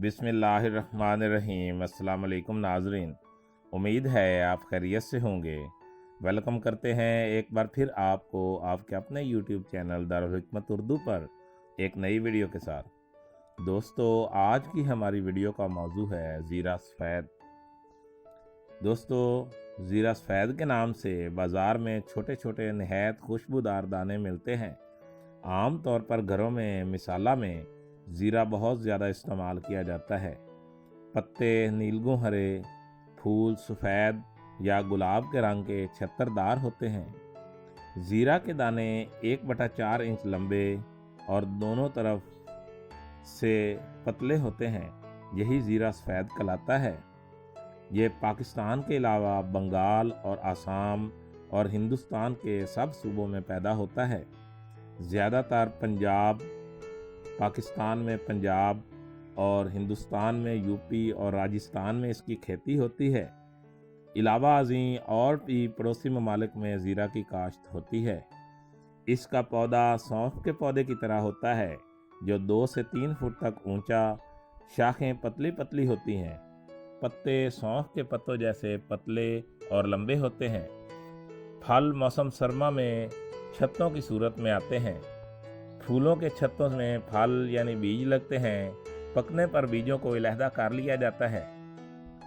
बिस्मिल्लाहिर्रहमानिर्रहीम। अस्सलाम वालेकुम नाजरीन, उम्मीद है आप खैरियत से होंगे। वेलकम करते हैं एक बार फिर आपको आपके अपने यूट्यूब चैनल दारुल हिकमत उर्दू पर एक नई वीडियो के साथ। दोस्तों, आज की हमारी वीडियो का मौजू है ज़ीरा सफ़ेद। दोस्तों, ज़ीरा सफ़ेद के नाम से बाज़ार में छोटे छोटे नहायत खुशबूदार दाने मिलते हैं। आम तौर पर घरों में मिसाला में ज़ीरा बहुत ज़्यादा इस्तेमाल किया जाता है। पत्ते नीलगू हरे, फूल सफ़ेद या गुलाब के रंग के छत्तरदार होते हैं। ज़ीरा के दाने 1/4 इंच लंबे और दोनों तरफ से पतले होते हैं। यही ज़ीरा सफ़ेद कहलाता है। ये पाकिस्तान के अलावा बंगाल और आसाम और हिंदुस्तान के सब सूबों में पैदा होता है। ज़्यादातर पाकिस्तान में पंजाब और हिंदुस्तान में यूपी और राजस्थान में इसकी खेती होती है। इलावा अज़ीं और भी पड़ोसी ममालिक में ज़ीरा की काश्त होती है। इसका पौधा सौंफ के पौधे की तरह होता है, जो 2 से 3 फुट तक ऊंचा। शाखें पतली पतली होती हैं। पत्ते सौंफ के पत्तों जैसे पतले और लंबे होते हैं। फल मौसम सरमा में छत्तों की सूरत में आते हैं। फूलों के छत्तों में फल यानी बीज लगते हैं। पकने पर बीजों को अलहदा कर लिया जाता है।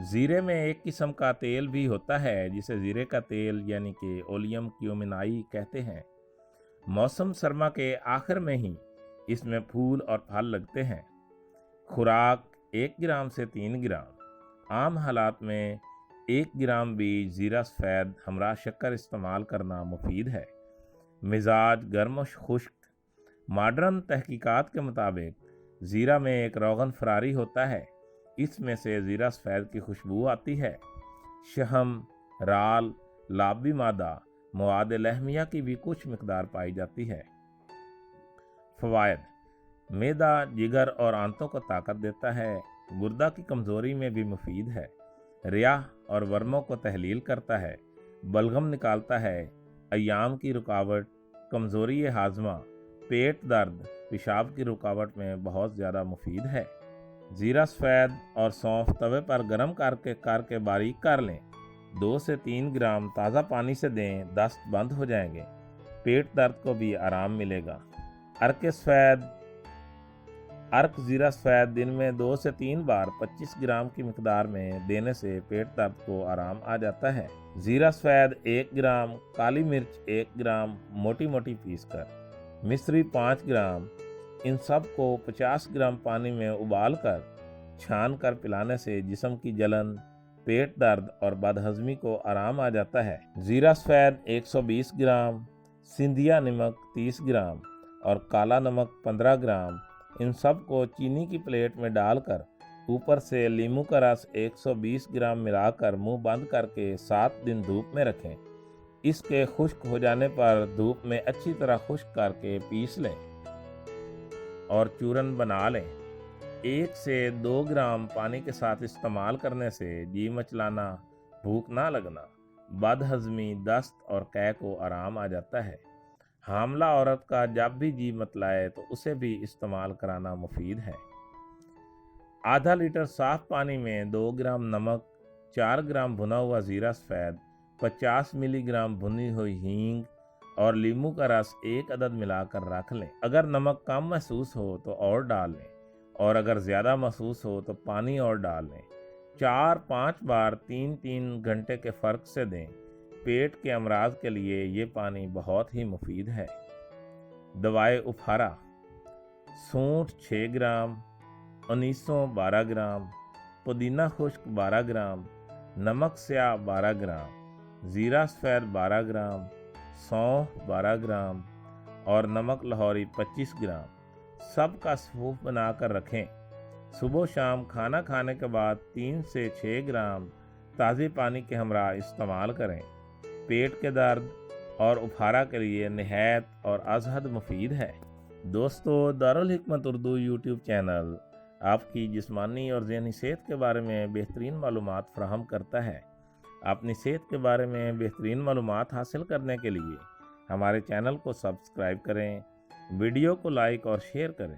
ज़ीरे में एक किस्म का तेल भी होता है, जिसे ज़ीरे का तेल यानी कि ओलियम क्यूमिनाई कहते हैं। मौसम सरमा के आखिर में ही इसमें फूल और फल लगते हैं। खुराक 1 ग्राम से 3 ग्राम। आम हालात में 1 ग्राम बीज ज़ीरा सफ़ेद हमरा शक्कर इस्तेमाल करना मुफीद है। मिजाज गर्म और खुश्क। मॉडर्न तहकीकात के मुताबिक ज़ीरा में एक रोगन फरारी होता है। इसमें से ज़ीरा सफ़ेद की खुशबू आती है। शहम, राल, लाबी मादा, मवाद लहमिया की भी कुछ मिकदार पाई जाती है। फ़वायद: मैदा, जिगर और आंतों को ताकत देता है। गुर्दा की कमज़ोरी में भी मुफीद है। रियाह और वर्मों को तहलील करता है। बलगम निकालता है। अय्याम की रुकावट, कमज़ोरी हाजमा, पेट दर्द, पेशाब की रुकावट में बहुत ज़्यादा मुफीद है। ज़ीरा सफ़ेद और सौंफ तवे पर गर्म करके बारीक कर लें। 2 से 3 ग्राम ताज़ा पानी से दें, दस्त बंद हो जाएंगे। पेट दर्द को भी आराम मिलेगा। अर्क ज़ीरा सफ़ेद दिन में 2 से 3 बार 25 ग्राम की मिकदार में देने से पेट दर्द को आराम आ जाता है। ज़ीरा सफ़ेद 1 ग्राम, काली मिर्च 1 ग्राम मोटी मोटी पीस कर, मिश्री 5 ग्राम, इन सब को 50 ग्राम पानी में उबाल कर छान कर पिलाने से जिस्म की जलन, पेट दर्द और बदहज़मी को आराम आ जाता है। ज़ीरा सफ़ेद 120 ग्राम, सिंधिया नमक 30 ग्राम और काला नमक 15 ग्राम, इन सब को चीनी की प्लेट में डालकर ऊपर से लीमू का रस 120 ग्राम मिलाकर मुंह बंद करके 7 दिन धूप में रखें। इसके खुश्क हो जाने पर धूप में अच्छी तरह खुश्क करके पीस लें और चूरन बना लें। 1 से 2 ग्राम पानी के साथ इस्तेमाल करने से जी मचलाना, भूख ना लगना, बदहज़मी, दस्त और कै को आराम आ जाता है। हामला औरत का जब भी जी मतलाए तो उसे भी इस्तेमाल कराना मुफीद है। आधा लीटर साफ पानी में 2 ग्राम नमक, 4 ग्राम भुना हुआ ज़ीरा सफ़ेद, 50 मिलीग्राम भुनी हुई हींग और लीमू का रस 1 अदद मिलाकर रख लें। अगर नमक कम महसूस हो तो और डाल लें, और अगर ज़्यादा महसूस हो तो पानी और डाल लें। 4-5 बार 3-3 घंटे के फ़र्क से दें। पेट के अमराज के लिए ये पानी बहुत ही मुफीद है। दवाए उफारा: सूंठ 6 ग्राम, अनीसों 12 ग्राम, पुदीना खुश्क 12 ग्राम, नमक स्याह 12 ग्राम, ज़ीरा सफ़ेद 12 ग्राम, सौंफ 12 ग्राम और नमक लाहौरी 25 ग्राम, सब का सूफ बनाकर रखें। सुबह शाम खाना खाने के बाद 3 से 6 ग्राम ताज़े पानी के हमरा इस्तेमाल करें। पेट के दर्द और उफारा के लिए नहायत और अज़हद मुफीद है। दोस्तों, दारुल हिकमत उर्दू यूट्यूब चैनल आपकी जिस्मानी और ज़हनी सेहत के बारे में बेहतरीन मालूमात फ़राहम करता है। अपनी सेहत के बारे में बेहतरीन मालूमात हासिल करने के लिए हमारे चैनल को सब्सक्राइब करें, वीडियो को लाइक और शेयर करें